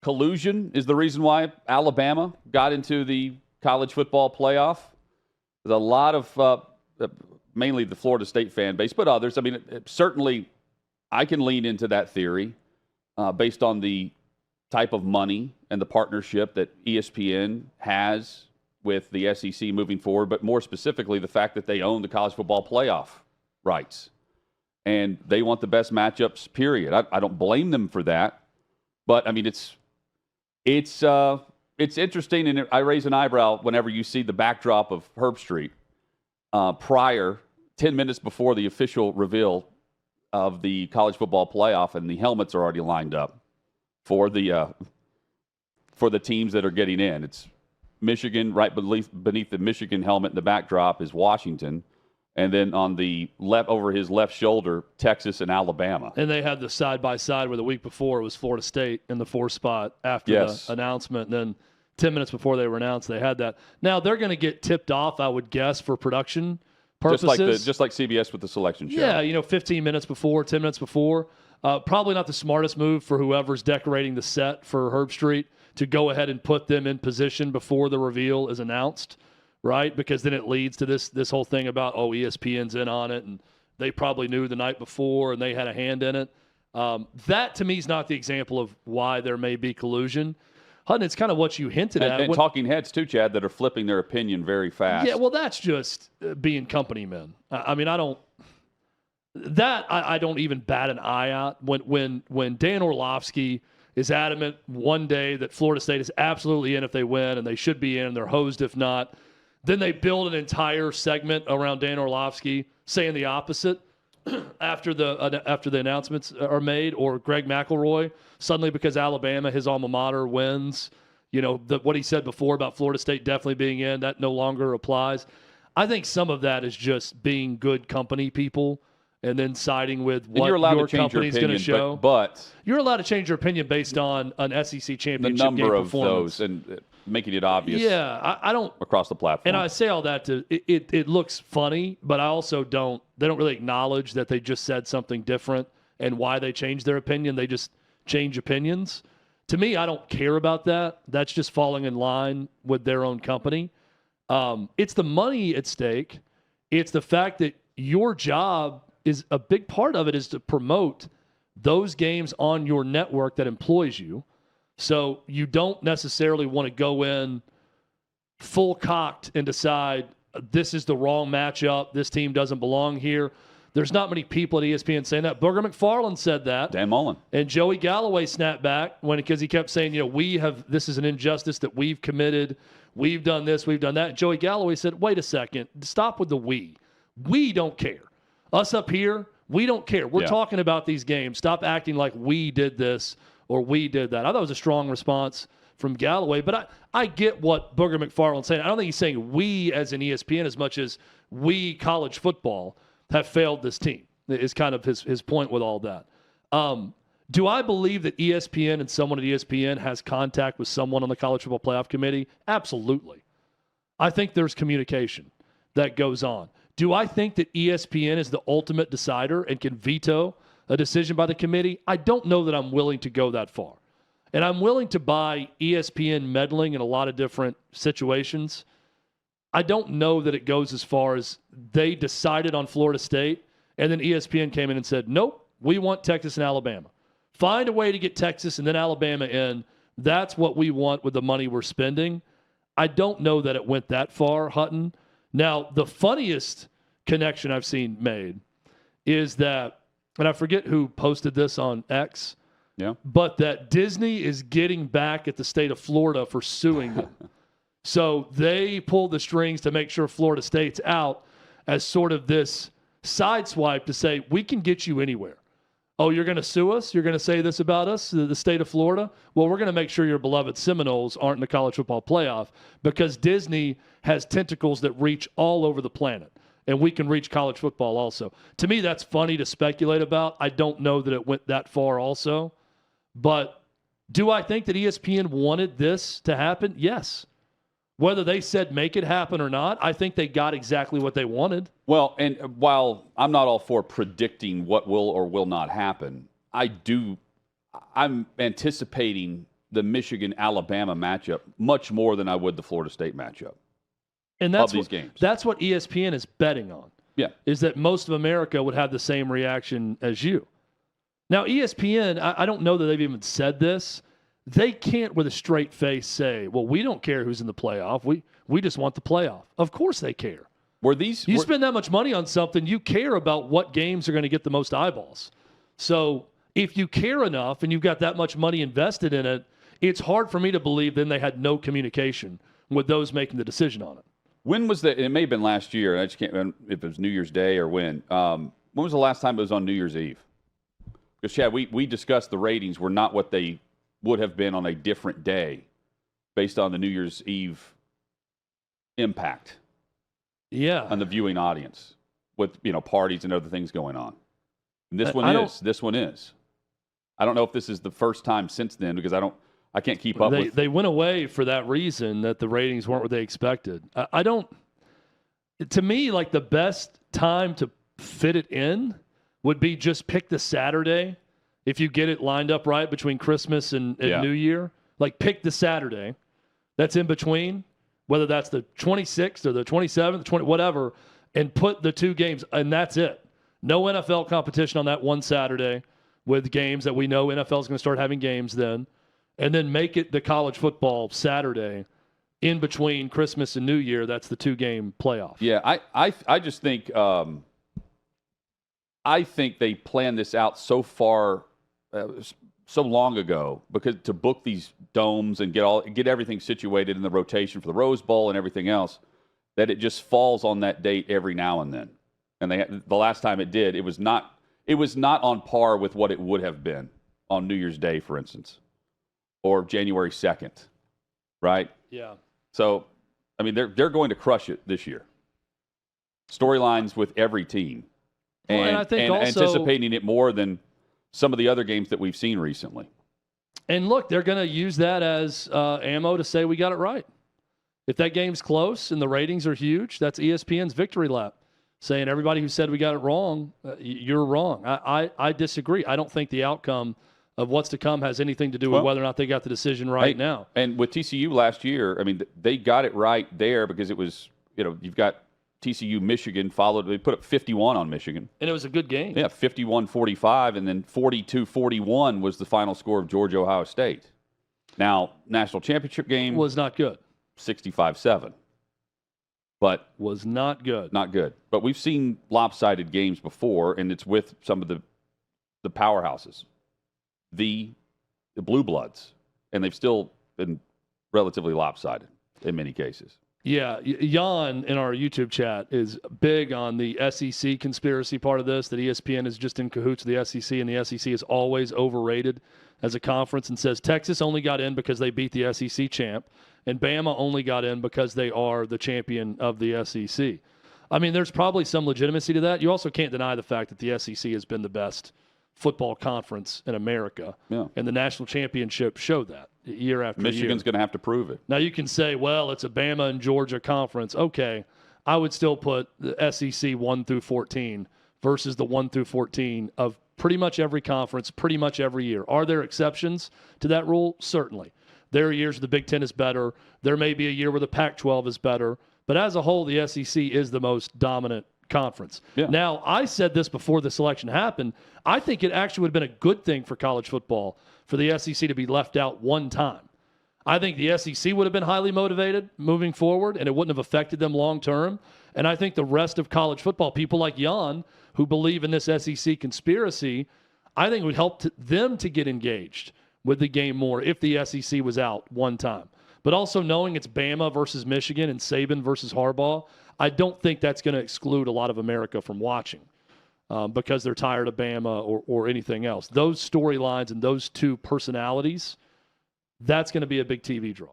collusion is the reason why Alabama got into the college football playoff. There's a lot of, mainly the Florida State fan base, but others. I mean, certainly I can lean into that theory based on the type of money and the partnership that ESPN has with the SEC moving forward, but more specifically, the fact that they own the college football playoff rights. And they want the best matchups, period. I don't blame them for that. But, I mean, it's interesting, and I raise an eyebrow whenever you see the backdrop of Herb Street prior, 10 minutes before the official reveal of the college football playoff, and the helmets are already lined up for the teams that are getting in. It's Michigan, right beneath the Michigan helmet in the backdrop is Washington. And then on the left, over his left shoulder, Texas and Alabama. And they had the side-by-side where the week before it was Florida State in the 4th spot after the announcement. And then 10 minutes before they were announced, they had that. Now, they're going to get tipped off, I would guess, for production purposes. Just like CBS with the selection show. Yeah, 15 minutes before, 10 minutes before. Probably not the smartest move for whoever's decorating the set for Herb Street to go ahead and put them in position before the reveal is announced. Right, because then it leads to this whole thing about, ESPN's in on it, and they probably knew the night before, and they had a hand in it. That, to me, is not the example of why there may be collusion. Hutton, it's kind of what you hinted at. And talking heads, too, Chad, that are flipping their opinion very fast. Yeah, well, that's just being company men. I mean, I don't even bat an eye at. When Dan Orlovsky is adamant one day that Florida State is absolutely in if they win, and they should be in, and they're hosed if not, then they build an entire segment around Dan Orlovsky saying the opposite after the announcements are made, or Greg McElroy suddenly, because Alabama, his alma mater, wins. What he said before about Florida State definitely being in, that no longer applies. I think some of that is just being good company people and then siding with what your company's going to show. But you're allowed to change your opinion based on an SEC championship the number game of performance. those and making it obvious. Yeah, I don't across the platform. And I say all that to it looks funny, but I also don't. They don't really acknowledge that they just said something different and why they changed their opinion. They just change opinions. To me, I don't care about that. That's just falling in line with their own company. It's the money at stake. It's the fact that your job is a big part of it is to promote those games on your network that employs you. So you don't necessarily want to go in full cocked and decide this is the wrong matchup. This team doesn't belong here. There's not many people at ESPN saying that. Booger McFarland said that. Dan Mullen. And Joey Galloway snapped back because he kept saying, this is an injustice that we've committed. We've done this, we've done that. And Joey Galloway said, wait a second, stop with the we. We don't care. Us up here, we don't care. We're talking about these games. Stop acting like we did this or we did that. I thought it was a strong response from Galloway, but I get what Booger McFarland's saying. I don't think he's saying we as in ESPN as much as we, college football, have failed this team, is kind of his point with all that. Do I believe that ESPN and someone at ESPN has contact with someone on the College Football Playoff Committee? Absolutely. I think there's communication that goes on. Do I think that ESPN is the ultimate decider and can veto a decision by the committee? I don't know that I'm willing to go that far. And I'm willing to buy ESPN meddling in a lot of different situations. I don't know that it goes as far as they decided on Florida State, and then ESPN came in and said, nope, we want Texas and Alabama. Find a way to get Texas and then Alabama in. That's what we want with the money we're spending. I don't know that it went that far, Hutton. Now, the funniest connection I've seen made is that, and I forget who posted this on X, but that Disney is getting back at the state of Florida for suing them. So they pulled the strings to make sure Florida State's out as sort of this sideswipe to say, we can get you anywhere. Oh, you're going to sue us? You're going to say this about us, the state of Florida? Well, we're going to make sure your beloved Seminoles aren't in the college football playoff because Disney has tentacles that reach all over the planet, and we can reach college football also. To me, that's funny to speculate about. I don't know that it went that far also. But do I think that ESPN wanted this to happen? Yes. Whether they said make it happen or not, I think they got exactly what they wanted. Well, and while I'm not all for predicting what will or will not happen, I'm anticipating the Michigan-Alabama matchup much more than I would the Florida State matchup. And that's these games. That's what ESPN is betting on. Yeah. Is that most of America would have the same reaction as you. Now, ESPN, I don't know that they've even said this. They can't with a straight face say, well, we don't care who's in the playoff. We just want the playoff. Of course they care. You spend that much money on something, you care about what games are going to get the most eyeballs. So if you care enough and you've got that much money invested in it, it's hard for me to believe then they had no communication with those making the decision on it. When was that? It may have been last year. I just can't remember if it was New Year's Day or when. When was the last time it was on New Year's Eve? Because, Chad, we discussed the ratings were not what they would have been on a different day based on the New Year's Eve impact on the viewing audience with, parties and other things going on. And this one is. I don't know if this is the first time since then because I can't keep up with. They went away for that reason that the ratings weren't what they expected. To me, like the best time to fit it in would be just pick the Saturday if you get it lined up right between Christmas and New Year. Like pick the Saturday that's in between, whether that's the 26th or the 27th, 20, whatever, and put the two games, and that's it. No NFL competition on that one Saturday with games that we know NFL is going to start having games then. And then make it the college football Saturday in between Christmas and New Year. That's the 2-game playoff. Yeah, I just think I think they planned this out so far, so long ago, because to book these domes and get everything situated in the rotation for the Rose Bowl and everything else, that it just falls on that date every now and then. And the last time it did, it was not on par with what it would have been on New Year's Day, for instance. Or January 2nd, right? Yeah. So, I mean, they're going to crush it this year. Storylines with every team. And I think also anticipating it more than some of the other games that we've seen recently. And look, they're going to use that as ammo to say we got it right. If that game's close and the ratings are huge, that's ESPN's victory lap, saying everybody who said we got it wrong, you're wrong. I disagree. I don't think the outcome of what's to come has anything to do with whether or not they got the decision right now. And with TCU last year, I mean, they got it right there because it was, you've got TCU, Michigan followed. They put up 51 on Michigan. And it was a good game. Yeah, 51-45, and then 42-41 was the final score of Georgia, Ohio State. Now, national championship game was not good. 65-7. But was not good. Not good. But we've seen lopsided games before, and it's with some of the powerhouses. The Blue Bloods, and they've still been relatively lopsided in many cases. Yeah, Jan in our YouTube chat is big on the SEC conspiracy part of this, that ESPN is just in cahoots with the SEC, and the SEC is always overrated as a conference, and says Texas only got in because they beat the SEC champ, and Bama only got in because they are the champion of the SEC. I mean, there's probably some legitimacy to that. You also can't deny the fact that the SEC has been the best football conference in America. Yeah. And the national championship showed that year after year. Michigan's going to have to prove it. Now you can say, well, it's a Bama and Georgia conference. Okay. I would still put the SEC 1 through 14 versus the 1 through 14 of pretty much every conference, pretty much every year. Are there exceptions to that rule? Certainly. There are years where the Big Ten is better. There may be a year where the Pac-12 is better. But as a whole, the SEC is the most dominant conference. Yeah. Now, I said this before this election happened. I think it actually would have been a good thing for college football for the SEC to be left out one time. I think the SEC would have been highly motivated moving forward, and it wouldn't have affected them long term. And I think the rest of college football, people like Jan, who believe in this SEC conspiracy, I think it would help them to get engaged with the game more if the SEC was out one time. But also knowing it's Bama versus Michigan and Saban versus Harbaugh, I don't think that's going to exclude a lot of America from watching because they're tired of Bama or anything else. Those storylines and those two personalities, that's going to be a big TV draw.